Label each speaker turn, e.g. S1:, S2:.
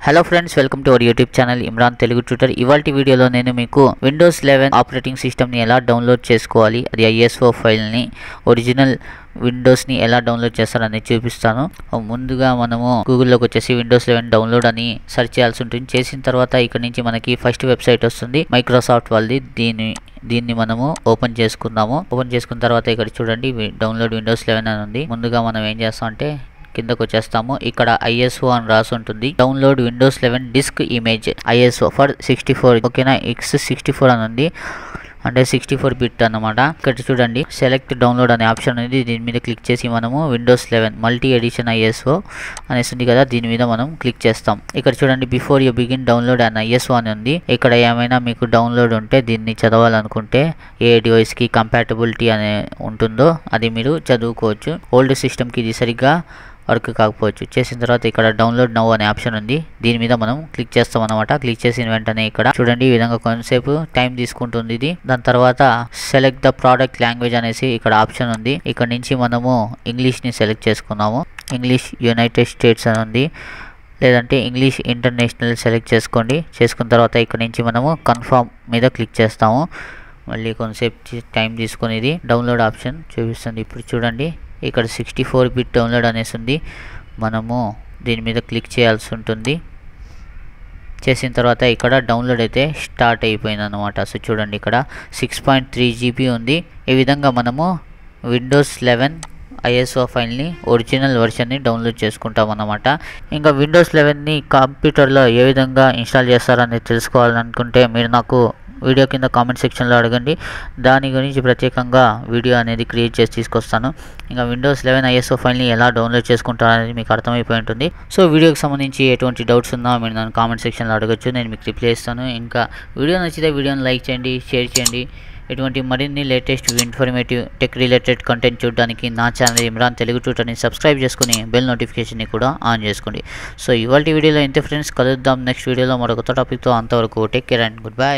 S1: Hello friends, welcome to our YouTube channel Imran Telugu tutor. ఇవాల్టి వీడియోలో నేను మీకు విండోస్ 11 ఆపరేటింగ్ సిస్టమ్ని ఎలా డౌన్లోడ్ చేసుకోవాలి, అది ISO ఫైల్ని ఒరిజినల్ విండోస్ని ఎలా డౌన్లోడ్ చేస్తారని చూపిస్తాను. ముందుగా మనము గూగుల్లోకి వచ్చేసి విండోస్ 11 డౌన్లోడ్ అని సెర్చ్ చేయాల్సి ఉంటుంది. చేసిన తర్వాత ఇక్కడ నుంచి మనకి ఫస్ట్ వెబ్సైట్ వస్తుంది, మైక్రోసాఫ్ట్ వాళ్ళది. దీన్ని మనము ఓపెన్ చేసుకుందాము. ఓపెన్ చేసుకున్న తర్వాత ఇక్కడ చూడండి డౌన్లోడ్ విండోస్ 11 అని ఉంది. ముందుగా మనం ఏం చేస్తాం అంటే కిందకు వచ్చేస్తాము. ఇక్కడ ISO అని రాసి ఉంటుంది. Download Windows 11 disk image ISO for 64, ఓకేనా. X64 అని ఉంది, అంటే 64 బిట్ అన్నమాట. ఇక్కడ చూడండి సెలెక్ట్ డౌన్లోడ్ అనే ఆప్షన్ ఉంది. దీని మీద క్లిక్ చేసి మనము విండోస్ 11 మల్టీ ఎడిషన్ ISO అనేసి ఉంది కదా, దీని మీద మనం క్లిక్ చేస్తాం. ఇక్కడ చూడండి బిఫోర్ యూ బిగిన్ డౌన్లోడ్ అని ISO అని ఉంది. ఇక్కడ ఏమైనా మీకు డౌన్లోడ్ ఉంటే దీన్ని చదవాలనుకుంటే ఏ డివైస్కి కంపాటబిలిటీ అనే ఉంటుందో అది మీరు చదువుకోవచ్చు. ఓల్డ్ సిస్టమ్కి ఇది సరిగ్గా వర్క్ కాకపోవచ్చు. చేసిన తర్వాత ఇక్కడ డౌన్లోడ్ నౌ అనే ఆప్షన్ ఉంది, దీని మీద మనం క్లిక్ చేస్తాం అనమాట. క్లిక్ చేసిన వెంటనే ఇక్కడ చూడండి ఈ విధంగా కొంతసేపు టైం తీసుకుంటుంది ఇది. దాని తర్వాత సెలెక్ట్ ద ప్రోడక్ట్ లాంగ్వేజ్ అనేసి ఇక్కడ ఆప్షన్ ఉంది. ఇక్కడ నుంచి మనము ఇంగ్లీష్ని సెలెక్ట్ చేసుకున్నాము. ఇంగ్లీష్ యునైటెడ్ స్టేట్స్ అని ఉంది, లేదంటే ఇంగ్లీష్ ఇంటర్నేషనల్ సెలెక్ట్ చేసుకోండి. చేసుకున్న తర్వాత ఇక్కడ నుంచి మనము కన్ఫర్మ్ మీద క్లిక్ చేస్తాము. మళ్ళీ కొంతసేపు టైం తీసుకుని ఇది డౌన్లోడ్ ఆప్షన్ చూపిస్తుంది. ఇప్పుడు చూడండి ఇక్కడ 64 బిట్ డౌన్లోడ్ అనేసి ఉంది. మనము దీని మీద క్లిక్ చేయాల్సి ఉంటుంది. చేసిన తర్వాత ఇక్కడ డౌన్లోడ్ అయితే స్టార్ట్ అయిపోయింది అనమాట. సో చూడండి ఇక్కడ 6.3 GB ఉంది. ఈ విధంగా మనము విండోస్ 11 ISO ఫైల్ని ఒరిజినల్ వర్షన్ని డౌన్లోడ్ చేసుకుంటాం అన్నమాట. ఇంకా విండోస్ 11ని కంప్యూటర్లో ఏ విధంగా ఇన్స్టాల్ చేస్తారని తెలుసుకోవాలనుకుంటే మీరు నాకు వీడియో కింద కామెంట్ సెక్షన్లో అడగండి. దాని గురించి ప్రత్యేకంగా వీడియో అనేది క్రియేట్ చేసి తీసుకొస్తాను. ఇంకా విండోస్ 11 ISO ఫైల్ని ఎలా డౌన్లోడ్ చేసుకుంటారనేది మీకు అర్థమైపోయి ఉంటుంది. సో వీడియోకి సంబంధించి ఎటువంటి డౌట్స్ ఉన్నా మీరు నన్ను కామెంట్ సెక్షన్లో అడగచ్చు, నేను మీకు రిప్లై ఇస్తాను. ఇంకా వీడియో నచ్చితే వీడియోని లైక్ చేయండి, షేర్ చేయండి. ఇటువంటి మరిన్ని latest informative tech related content చూడడానికి నా ఛానల్ ఇమ్రాన్ తెలుగు ట్యూటర్ని సబ్స్క్రైబ్ చేసుకుని బెల్ నోటిఫికేషన్ని కూడా ఆన్ చేసుకోండి. సో ఇవాళ వీడియోలో ఇంతే ఫ్రెండ్స్, కలుద్దాం నెక్స్ట్ వీడియోలో మరొక టాపిక్తో. అంతవరకు take care and good bye.